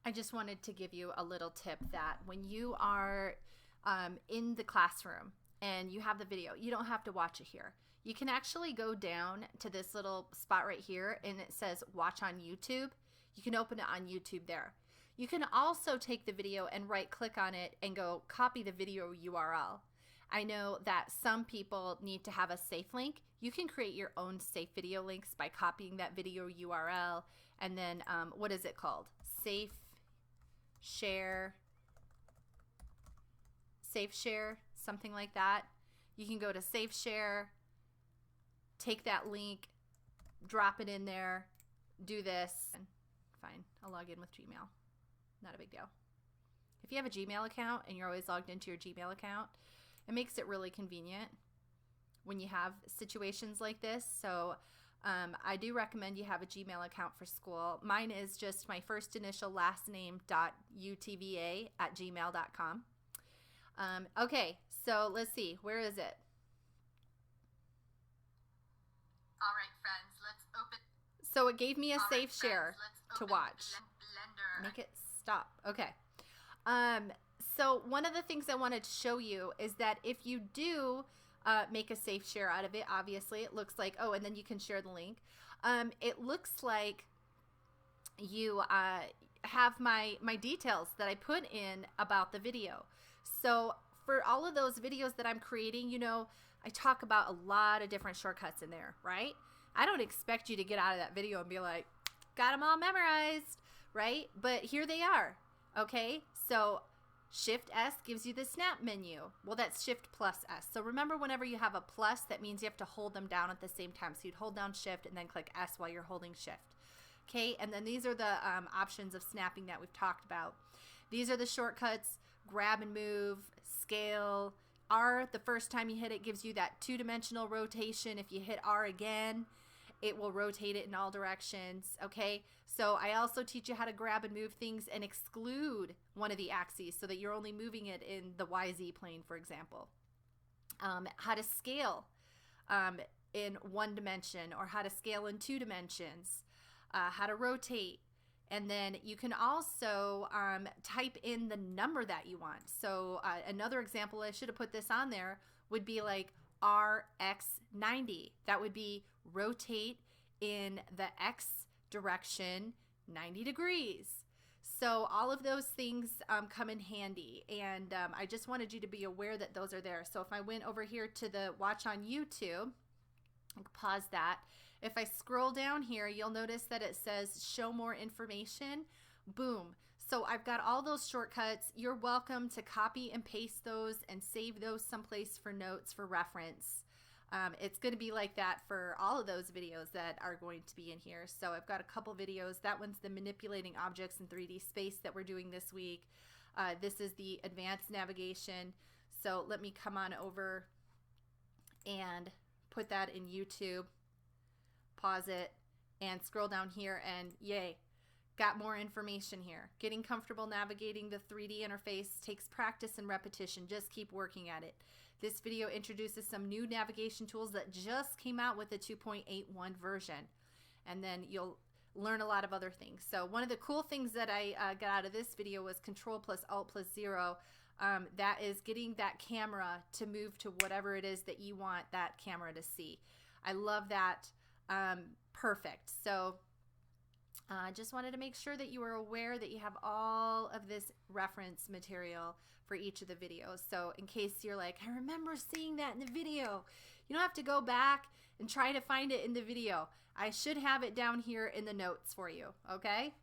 I just wanted to give you a little tip that when you are in the classroom and you have the video, you don't have to watch it here. You can actually go down to this little spot right here and it says watch on YouTube. You can open it on YouTube there. You can also take the video and right click on it and go copy the video URL. I know that some people need to have a safe link. You can create your own safe video links by copying that video URL and then what is it called? Safe share, something like that. You can go to safe share, take that link, drop it in there, do this, and fine, I'll log in with Gmail. Not a big deal. If you have a Gmail account and you're always logged into your Gmail account, it makes it really convenient when you have situations like this. So I do recommend you have a Gmail account for school. Mine is just my first initial last name .utva@gmail.com. Okay, so let's see. Where is it? All right, friends, let's open. So it gave me a safe share to watch. Make it stop. Okay. So one of the things I wanted to show you is that if you do make a safe share out of it, obviously it looks like, oh, and then you can share the link. It looks like you have my details that I put in about the video. So for all of those videos that I'm creating, you know, I talk about a lot of different shortcuts in there, right? I don't expect you to get out of that video and be like, got them all memorized, right? But here they are, okay? So Shift S gives you the snap menu. Well, that's Shift plus S. So remember, whenever you have a plus, that means you have to hold them down at the same time. So you'd hold down Shift and then click S while you're holding Shift. Okay, and then these are the options of snapping that we've talked about. These are the shortcuts: grab and move, scale. R, the first time you hit it, gives you that two-dimensional rotation. If you hit R again, it will rotate it in all directions. Okay, so I also teach you how to grab and move things and exclude one of the axes so that you're only moving it in the YZ plane, for example. How to scale in one dimension, or how to scale in two dimensions, how to rotate. And then you can also type in the number that you want. So another example, I should have put this on there, would be like RX90. That would be rotate in the X direction 90 degrees. So all of those things come in handy. And I just wanted you to be aware that those are there. So if I went over here to the watch on YouTube, pause that. If I scroll down here, you'll notice that it says show more information. Boom. So I've got all those shortcuts. You're welcome to copy and paste those and save those someplace for notes for reference. It's going to be like that for all of those videos that are going to be in here. So I've got a couple videos. That one's the manipulating objects in 3D space that we're doing this week. This is the advanced navigation. So let me come on over and put that in YouTube, pause it, and scroll down here, and yay, got more information here. Getting comfortable navigating the 3D interface takes practice and repetition. Just keep working at it. This video introduces some new navigation tools that just came out with the 2.81 version, and then you'll learn a lot of other things. So one of the cool things that I got out of this video was Control plus Alt plus 0. That is getting that camera to move to whatever it is that you want that camera to see. I love that. Perfect. So I just wanted to make sure that you were aware that you have all of this reference material for each of the videos. So in case you're like, I remember seeing that in the video, you don't have to go back and try to find it in the video. I should have it down here in the notes for you. Okay?